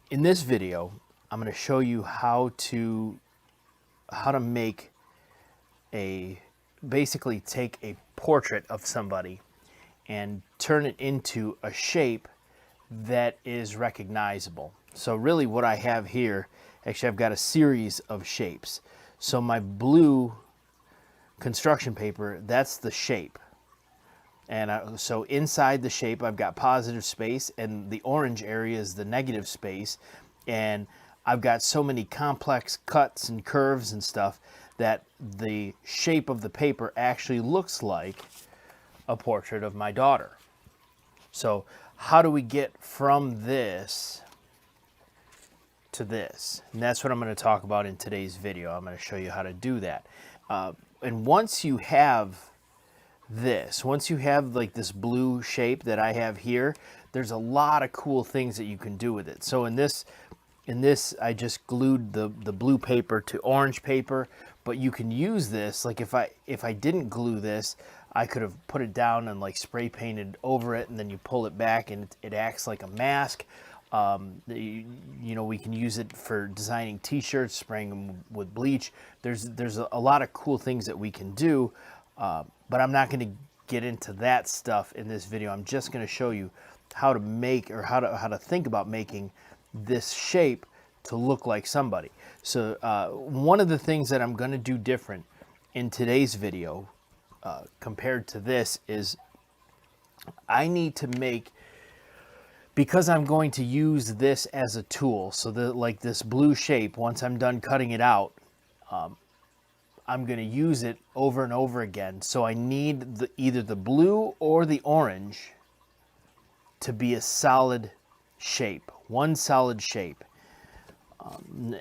In this video, I'm going to show you how to make basically take a portrait of somebody and turn it into a shape that is recognizable. So really what I have here, actually I've got a series of shapes. So my blue construction paper, that's the shape. And so inside the shape, I've got positive space, and the orange area is the negative space. And I've got so many complex cuts and curves and stuff that the shape of the paper actually looks like a portrait of my daughter. So how do we get from this to this? And that's what I'm going to talk about in today's video. I'm going to show you how to do that. And once you have once you have like this blue shape that I have here, there's a lot of cool things that you can do with it. So in this I just glued the blue paper to orange paper, but you can use this, like if I didn't glue this, I could have put it down and like spray painted over it, and then you pull it back and it acts like a mask. You know, we can use it for designing t-shirts, spraying them with bleach. There's a lot of cool things that we can do, but I'm not going to get into that stuff in this video. I'm just going to show you how to make, or how to think about making this shape to look like somebody. So one of the things that I'm going to do different in today's video compared to this is I need to make, because I'm going to use this as a tool, so that like this blue shape, once I'm done cutting it out, I'm going to use it over and over again. So I need either the blue or the orange to be a solid shape, one solid shape.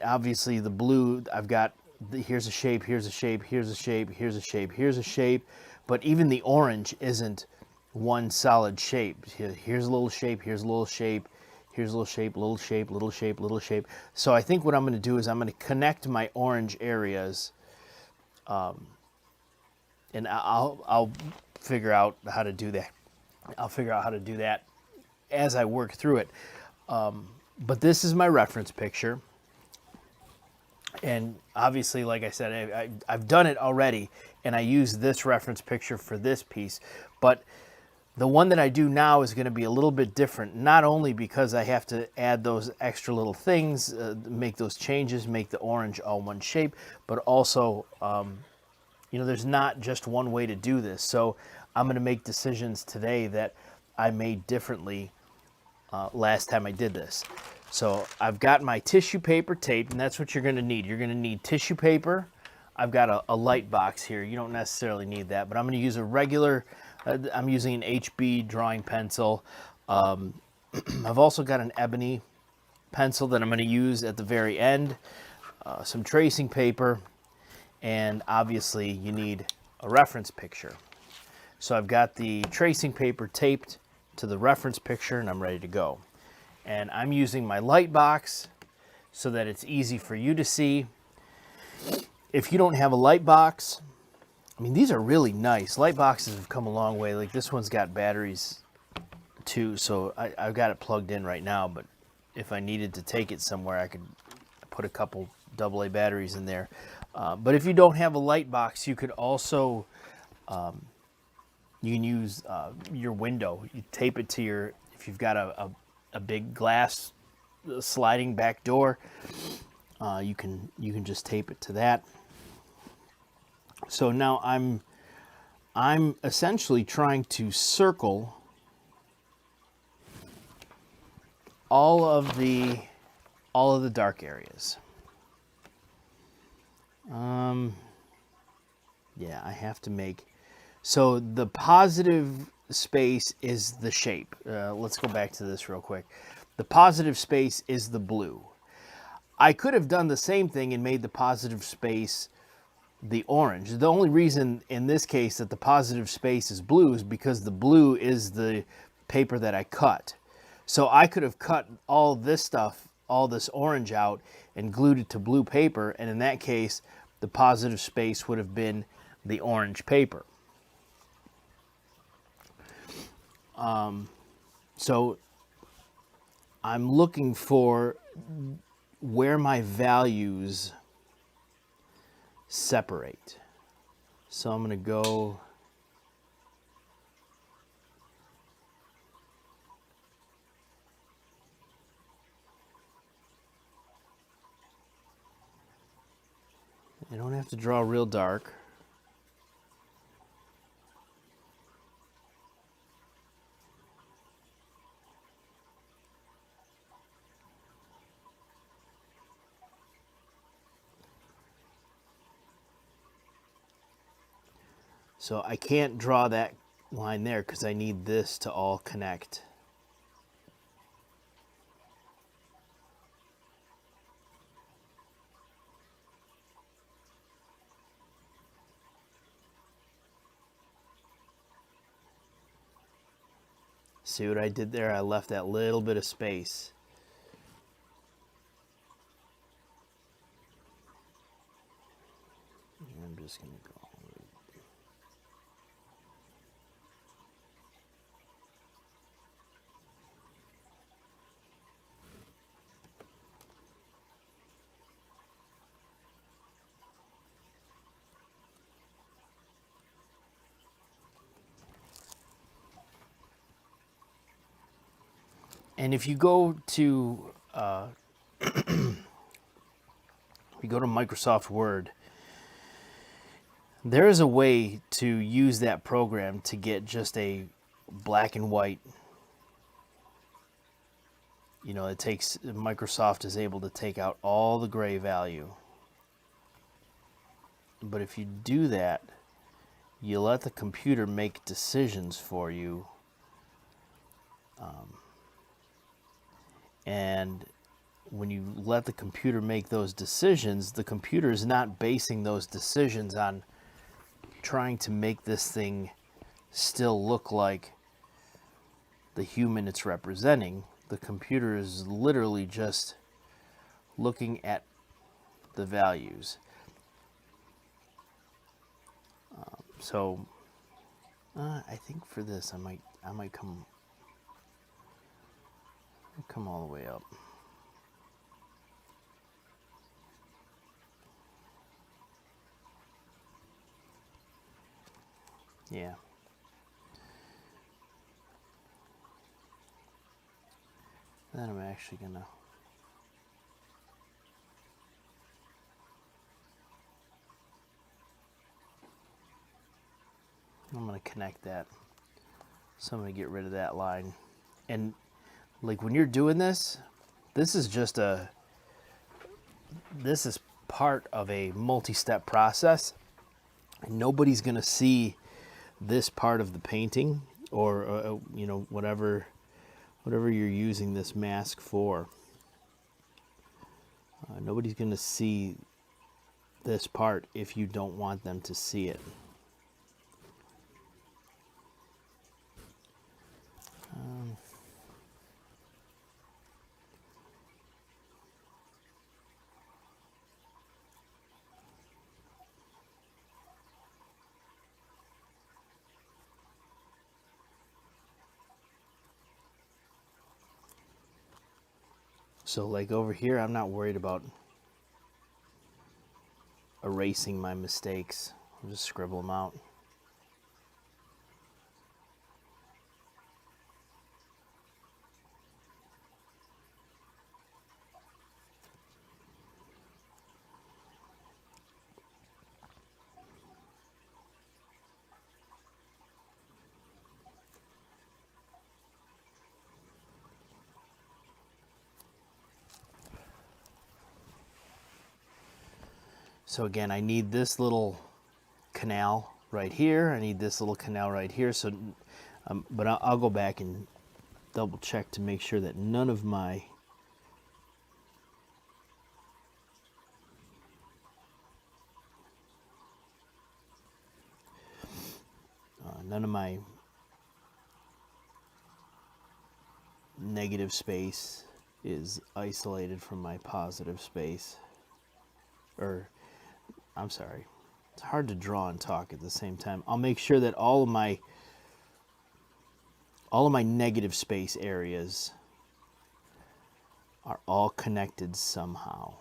Obviously the blue, I've got, here's a shape, here's a shape, here's a shape, here's a shape, here's a shape, but even the orange isn't one solid shape. Here's a little shape, here's a little shape, here's a little shape, little shape, little shape, little shape. So I think what I'm going to do is I'm going to connect my orange areas, and I'll figure out how to do that. I'll figure out how to do that as I work through it. But this is my reference picture. And obviously, like I said, I've done it already, and I use this reference picture for this piece. But the one that I do now is going to be a little bit different, not only because I have to add those extra little things, make those changes, make the orange all one shape, but also, you know, there's not just one way to do this. So I'm going to make decisions today that I made differently last time I did this. So I've got my tissue paper taped, and that's what you're going to need. You're going to need tissue paper. I've got a light box here. You don't necessarily need that, but I'm going to use a regular, I'm using an HB drawing pencil. I've also got an ebony pencil that I'm going to use at the very end, some tracing paper, and obviously you need a reference picture. So I've got the tracing paper taped to the reference picture, and I'm ready to go. And I'm using my light box so that it's easy for you to see. If you don't have a light box, I mean, these are really nice. Light boxes have come a long way. Like this one's got batteries too, so I've got it plugged in right now, but if I needed to take it somewhere, I could put a couple AA batteries in there. But if you don't have a light box, you could also, you can use your window. You tape it to your, if you've got a big glass sliding back door, you can just tape it to that. So now I'm essentially trying to circle all of the dark areas. Yeah, I have to make, so the positive space is the shape. Let's go back to this real quick. The positive space is the blue. I could have done the same thing and made the positive space the orange. The only reason in this case that the positive space is blue is because the blue is the paper that I cut. So I could have cut all this stuff, all this orange out, and glued it to blue paper, and in that case the positive space would have been the orange paper. So I'm looking for where my values separate. So I'm going to go I don't have to draw real dark. So I can't draw that line there because I need this to all connect. See what I did there? I left that little bit of space. I'm just going to go. And if you go to Microsoft Word, there is a way to use that program to get just a black and white. You know, Microsoft is able to take out all the gray value. But if you do that, you let the computer make decisions for you. And when you let the computer make those decisions, the computer is not basing those decisions on trying to make this thing still look like the human it's representing. The computer is literally just looking at the values. So I think for this I might come all the way up. Yeah. Then I'm actually gonna connect that. So I'm gonna get rid of that line. And like when you're doing this, this is part of a multi-step process. Nobody's gonna see this part of the painting, or you know, whatever you're using this mask for. Nobody's gonna see this part if you don't want them to see it. So like over here, I'm not worried about erasing my mistakes. I'll just scribble them out. So again, I need this little canal right here. I need this little canal right here. So, but I'll go back and double check to make sure that none of my negative space is isolated from my positive space. Or, I'm sorry, it's hard to draw and talk at the same time. I'll make sure that all of my negative space areas are all connected somehow.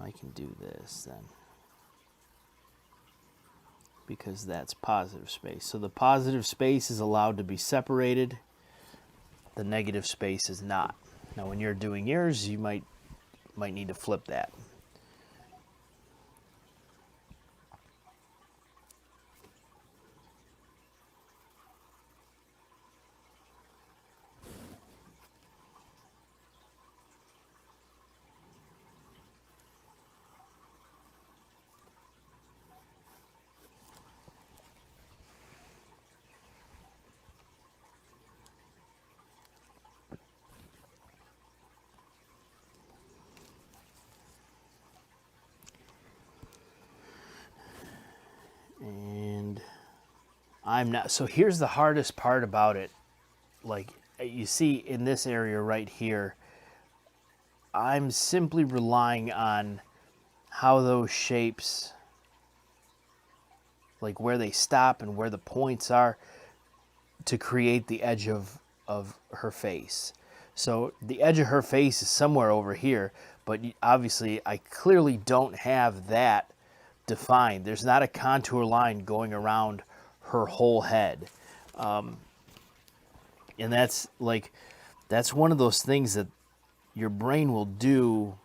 I can do this then, because that's positive space. So the positive space is allowed to be separated, the negative space is not. Now when you're doing yours, you might need to flip that. And I'm not, so here's the hardest part about it. Like you see in this area right here, I'm simply relying on how those shapes, like where they stop and where the points are, to create the edge of her face. So the edge of her face is somewhere over here, but obviously I clearly don't have that defined. There's not a contour line going around her whole head. And that's one of those things that your brain will do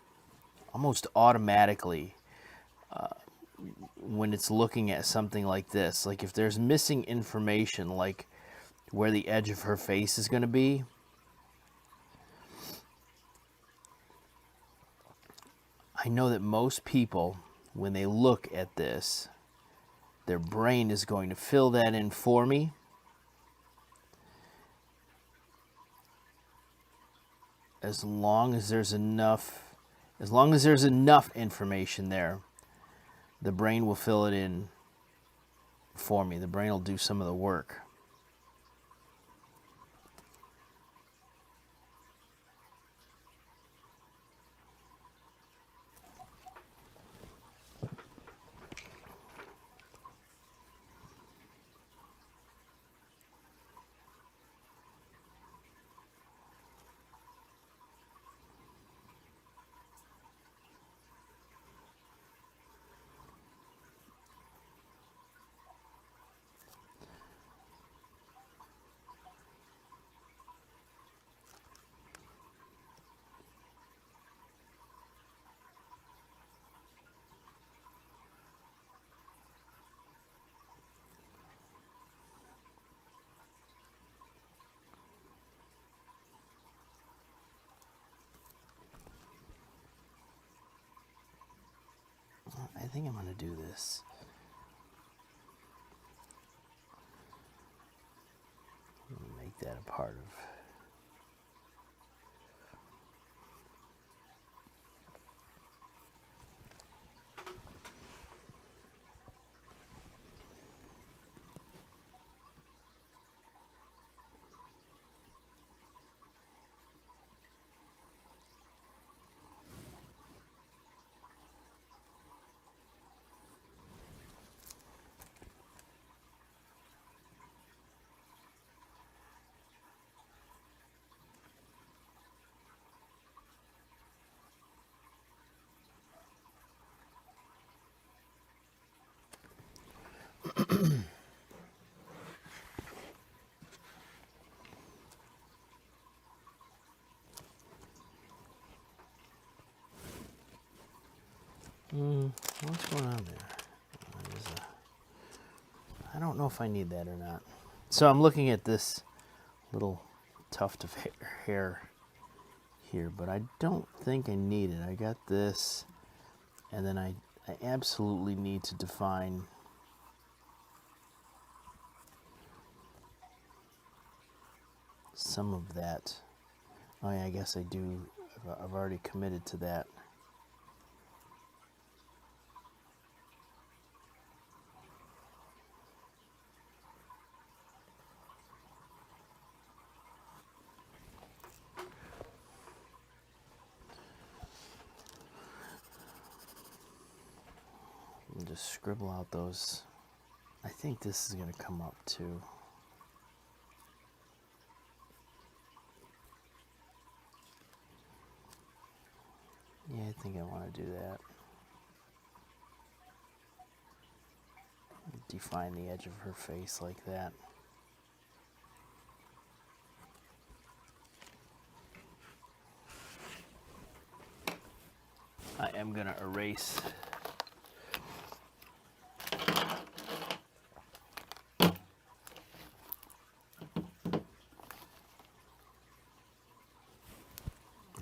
almost automatically when it's looking at something like this. Like if there's missing information, like where the edge of her face is going to be, I know that most people, when they look at this, their brain is going to fill that in for me. As long as there's enough information there, the brain will fill it in for me. The brain will do some of the work. I think I'm going to do this. I'm going to make that a part of. What's going on there? I don't know if I need that or not. So I'm looking at this little tuft of hair here, but I don't think I need it. I got this, and then I absolutely need to define some of that. Oh yeah, I guess I do. I've already committed to that. And just scribble out those I think this is going to come up too. Yeah, I think I want to do that. Define the edge of her face like that. I am going to erase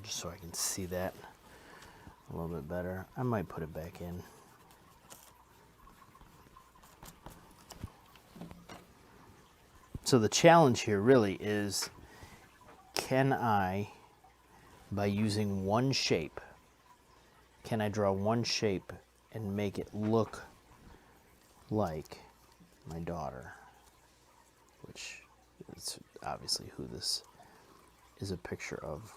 just so I can see that a little bit better. I might put it back in. So the challenge here really is, can I, by using one shape, can I draw one shape and make it look like my daughter? Which is obviously who this is a picture of.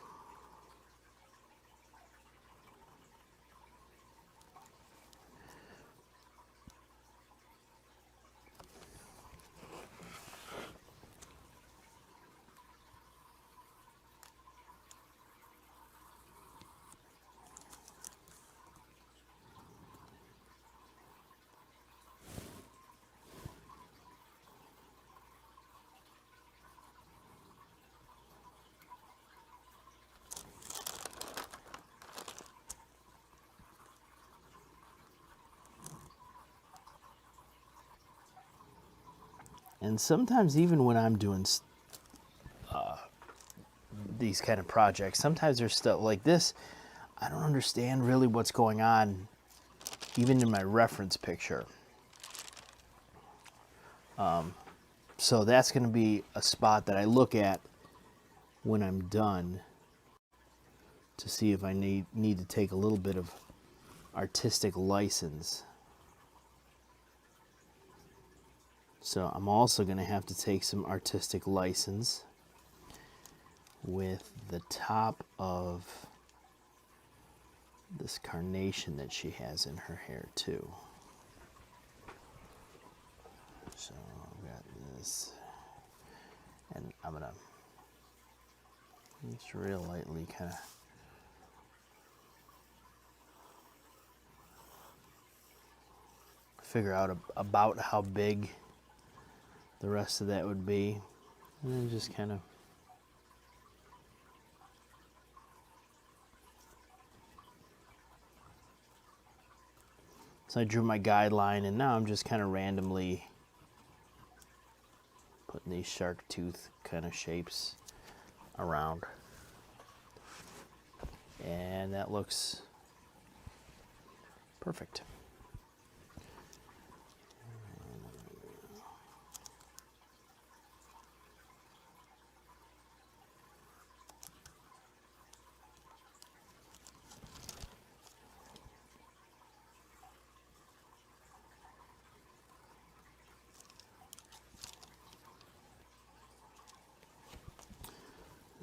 And sometimes even when I'm doing these kind of projects, sometimes there's stuff like this, I don't understand really what's going on, even in my reference picture. So that's going to be a spot that I look at when I'm done to see if I need to take a little bit of artistic license. So I'm also going to have to take some artistic license with the top of this carnation that she has in her hair too. So I've got this, and I'm going to just real lightly kind of figure out about how big the rest of that would be, and then just kind of so I drew my guideline, and now I'm just kind of randomly putting these shark tooth kind of shapes around, and that looks perfect.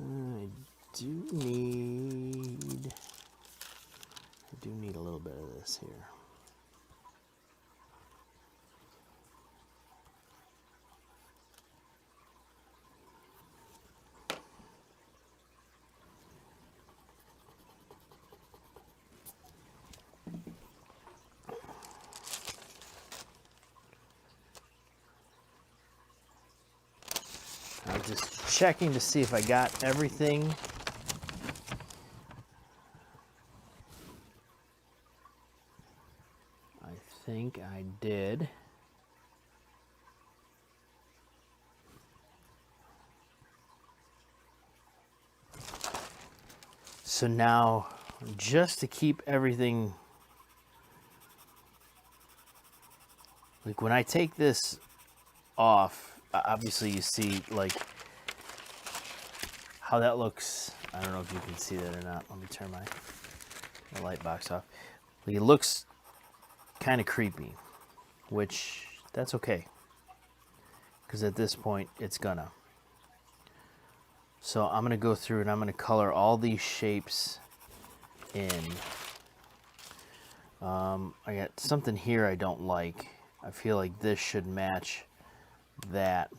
I do need a little bit of this here. I'm just checking to see if I got everything. I think I did. So now, just to keep everything, like when I take this off, obviously you see like how that looks. I don't know if you can see that or not. Let me turn my light box off. Like, it looks kind of creepy, which that's okay, because at this point it's gonna. So I'm gonna go through and I'm gonna color all these shapes in. I got something here I don't like. I feel like this should match that.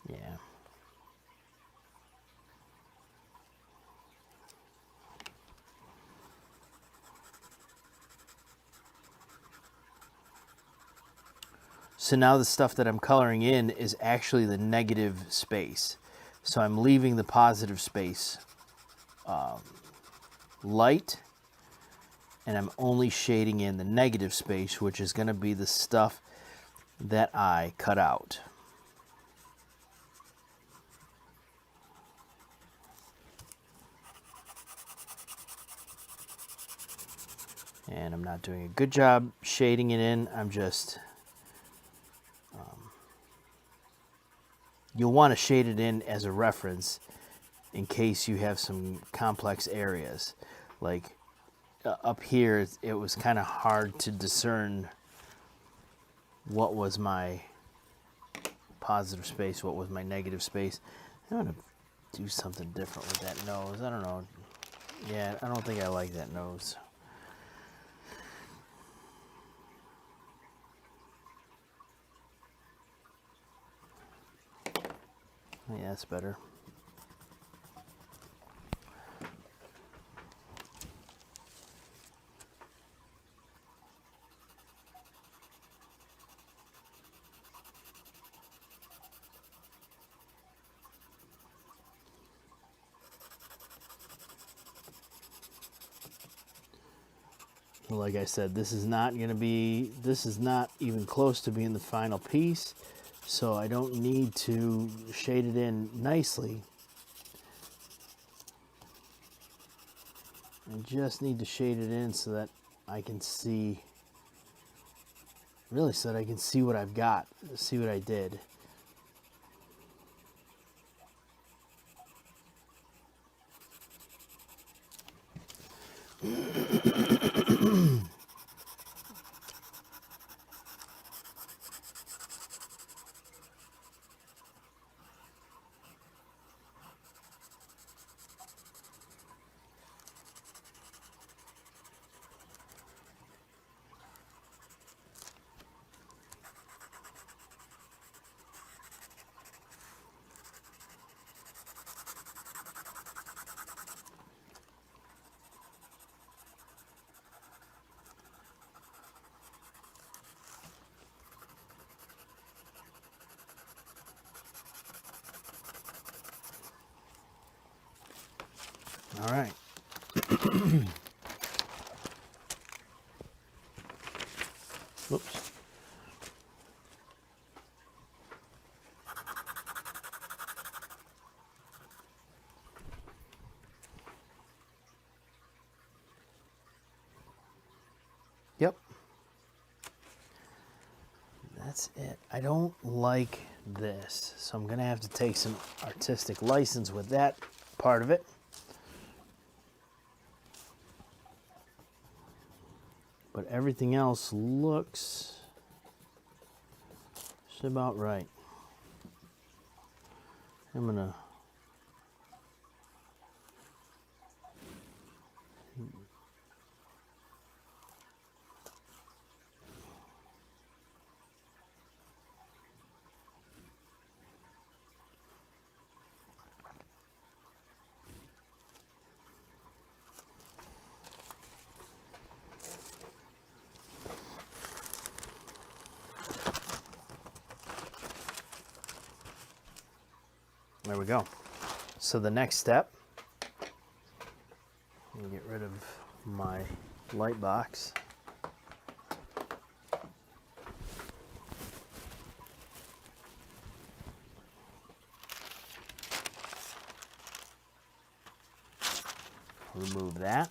Yeah. So now the stuff that I'm coloring in is actually the negative space. So I'm leaving the positive space light, and I'm only shading in the negative space, which is going to be the stuff that I cut out. And I'm not doing a good job shading it in. I'm just, you'll want to shade it in as a reference in case you have some complex areas. Like up here, it was kind of hard to discern what was my positive space, what was my negative space. I'm going to do something different with that nose. I don't know. Yeah, I don't think I like that nose. Yeah, that's better. Like I said, this is not even close to being the final piece, so I don't need to shade it in nicely. I just need to shade it in so that I can see, really so that I can see what I've got, see what I did. All right. Whoops. Yep. That's it. I don't like this, so I'm going to have to take some artistic license with that part of it. But everything else looks just about right. I'm going to there we go. So the next step, I'm going to get rid of my light box. Remove that.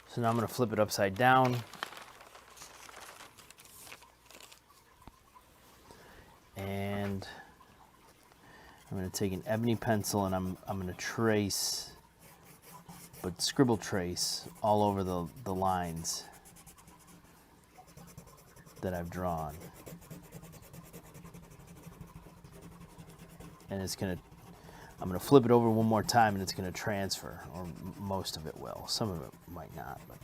So now I'm going to flip it upside down. And I'm going to take an ebony pencil and I'm going to trace, but scribble trace all over the lines that I've drawn. And I'm gonna flip it over one more time and it's gonna transfer, or most of it will. Some of it might not, but.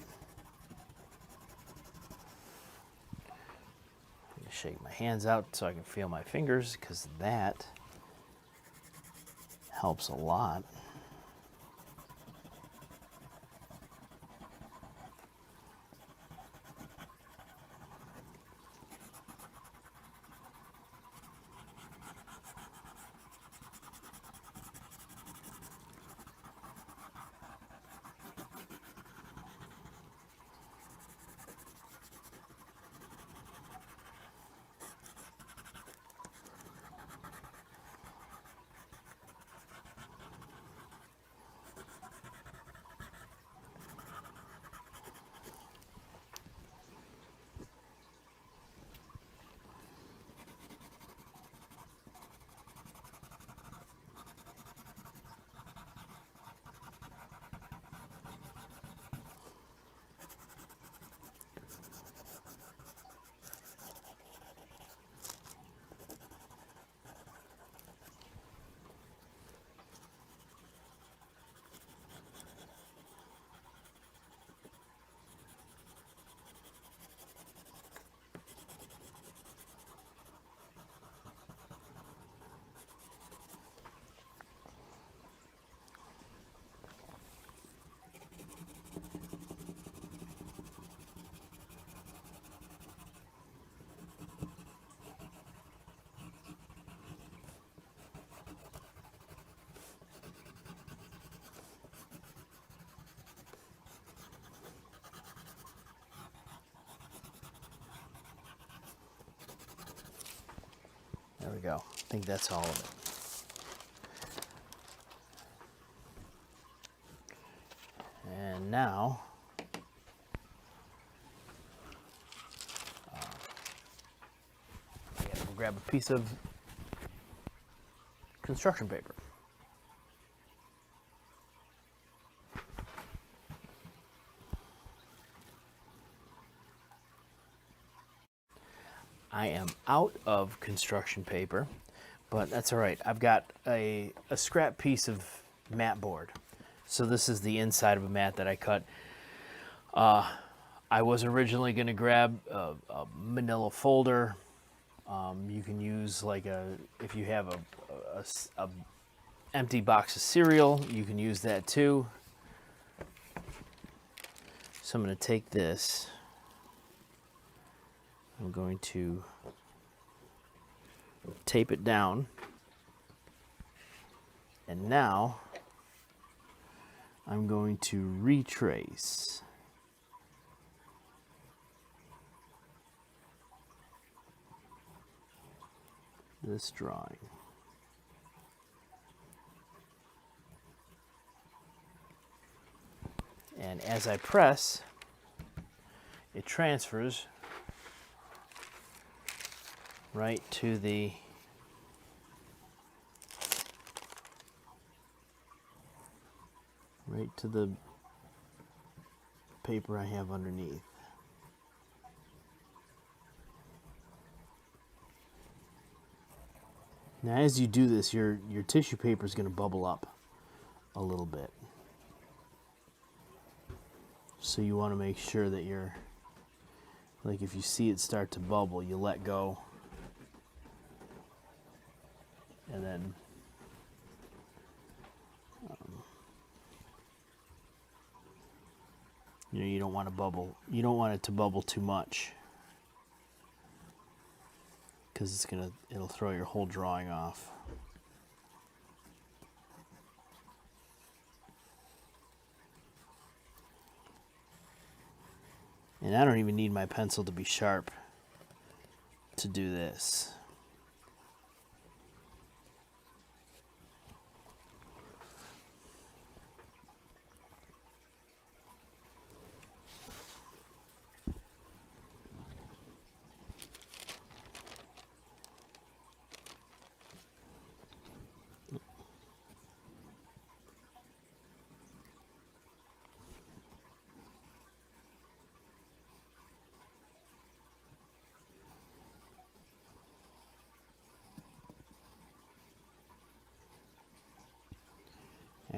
I'm gonna shake my hands out so I can feel my fingers, because that helps a lot. There we go. I think that's all of it. And now, I gotta go grab a piece of construction paper. I am out of construction paper, but that's all right. I've got a scrap piece of mat board. So this is the inside of a mat that I cut. I was originally going to grab a manila folder. You can use like if you have a empty box of cereal, you can use that too. So I'm going to take this. I'm going to tape it down. And now I'm going to retrace. This drawing. And as I press, it transfers right to the paper I have underneath. Now as you do this, your tissue paper is going to bubble up a little bit. So you want to make sure that you're, like if you see it start to bubble, you let go. And then you don't want to bubble. You don't want it to bubble too much, because it'll throw your whole drawing off. And I don't even need my pencil to be sharp to do this.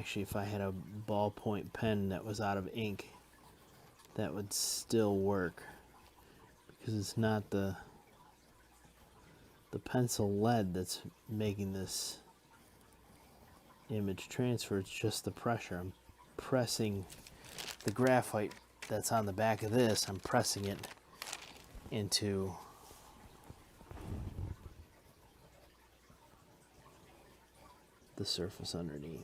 Actually, if I had a ballpoint pen that was out of ink, that would still work, because it's not the pencil lead that's making this image transfer, it's just the pressure. I'm pressing the graphite that's on the back of this, I'm pressing it into the surface underneath.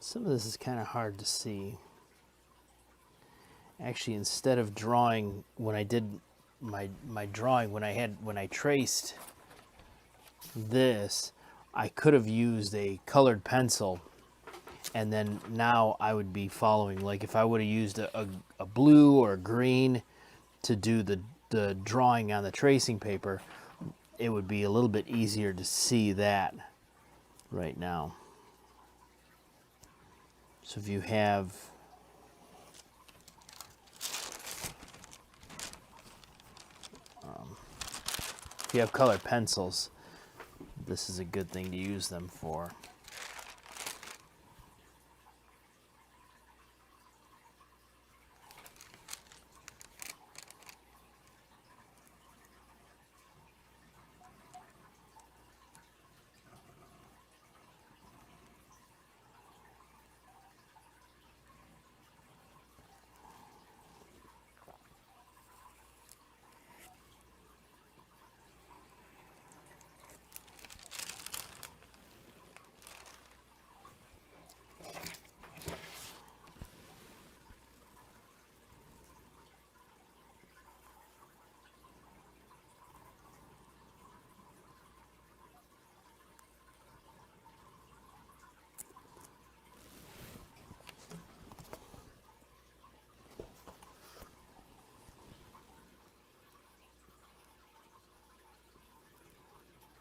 Some of this is kind of hard to see. Actually, instead of drawing, when I did my drawing, when I traced this, I could have used a colored pencil, and then now I would be following, like if I would have used a blue or a green to do the drawing on the tracing paper, it would be a little bit easier to see that right now. So if you have colored pencils, this is a good thing to use them for.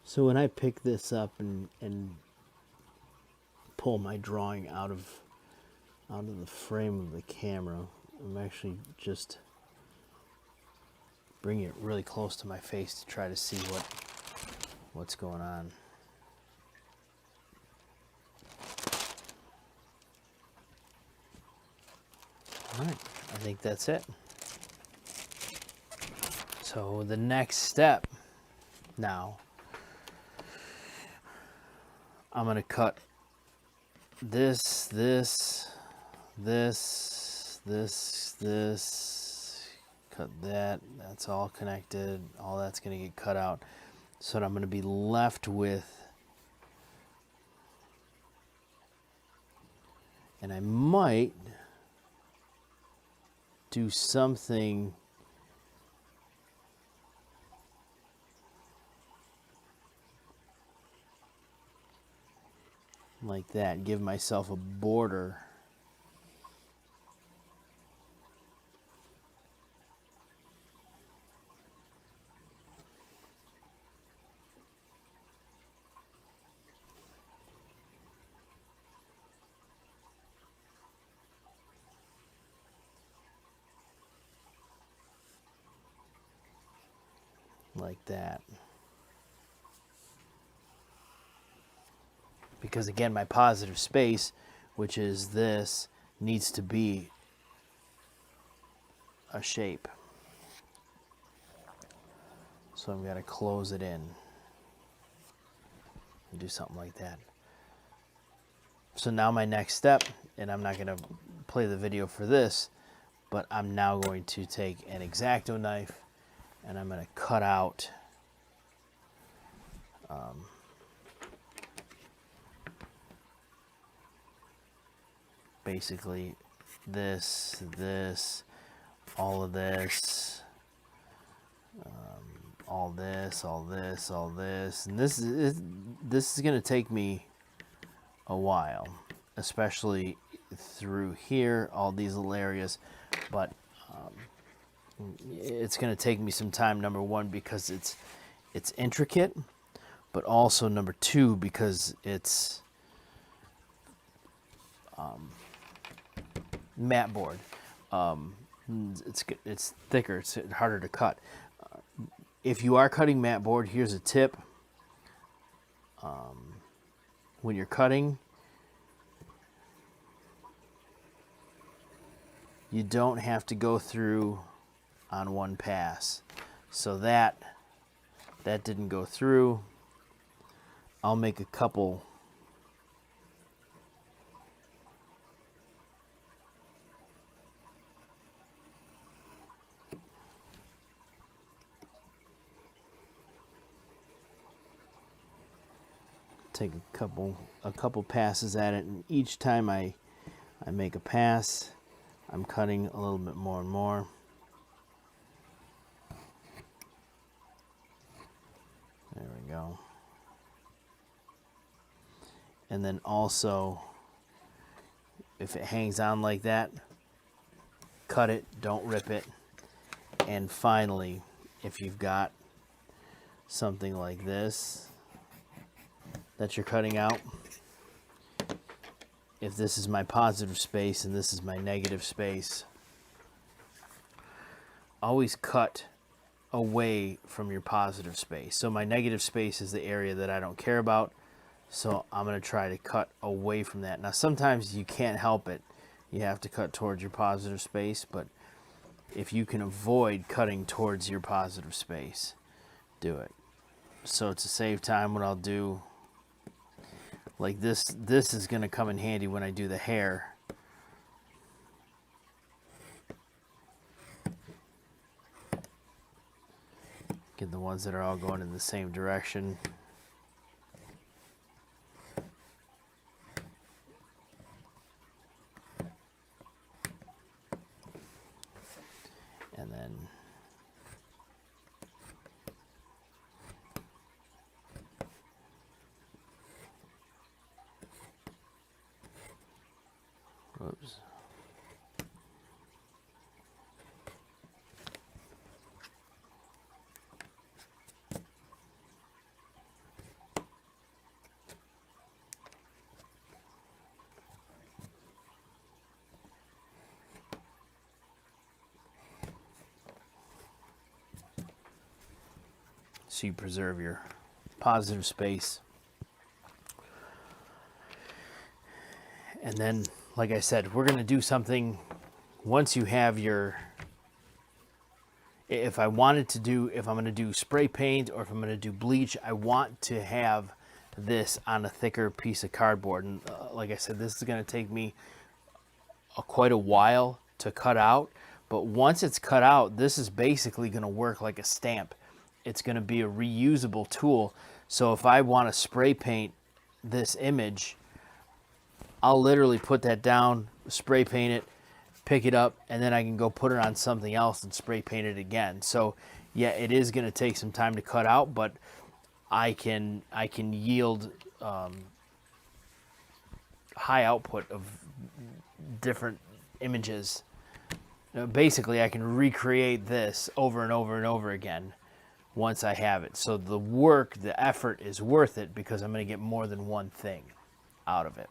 So when I pick this up and pull my drawing out of the frame of the camera, I'm actually just bringing it really close to my face to try to see what's going on. All right, I think that's it. So the next step now, I'm going to cut this, cut that. That's all connected. All that's going to get cut out. So I'm going to be left with, and I might do something like that, give myself a border. Like that. Because again, my positive space, which is this, needs to be a shape. So I'm going to close it in and do something like that. So now my next step, and I'm not going to play the video for this, but I'm now going to take an X-Acto knife and I'm going to cut out basically this, all of this, all this, all this, all this, and this is going to take me a while, especially through here, all these little areas, but it's going to take me some time. Number one, because it's intricate, but also number two, because it's mat board. It's thicker, it's harder to cut. If you are cutting mat board, here's a tip. When you're cutting, you don't have to go through on one pass. So that didn't go through. I'll make a couple take a couple passes at it, and each time I make a pass, I'm cutting a little bit more and more. There we go. And then also, if it hangs on like that, cut it, don't rip it. And finally, if you've got something like this that you're cutting out, if this is my positive space and this is my negative space, always cut away from your positive space. So my negative space is the area that I don't care about, so I'm going to try to cut away from that. Now sometimes you can't help it, you have to cut towards your positive space, but if you can avoid cutting towards your positive space, do it. So to save time, what I'll do, like this is going to come in handy when I do the hair. Get the ones that are all going in the same direction. And then whoops. So you preserve your positive space. And then, like I said, we're going to do something once you have your, if I'm going to do spray paint or if I'm going to do bleach, I want to have this on a thicker piece of cardboard. And like I said, this is going to take me quite a while to cut out, But once it's cut out, this is basically going to work like a stamp. It's going to be a reusable tool. So if I want to spray paint this image, I'll literally put that down, spray paint it, pick it up, and then I can go put it on something else and spray paint it again. So yeah, it is going to take some time to cut out, but I can yield high output of different images. Basically, I can recreate this over and over and over again once I have it. So the work, the effort is worth it because I'm going to get more than one thing out of it.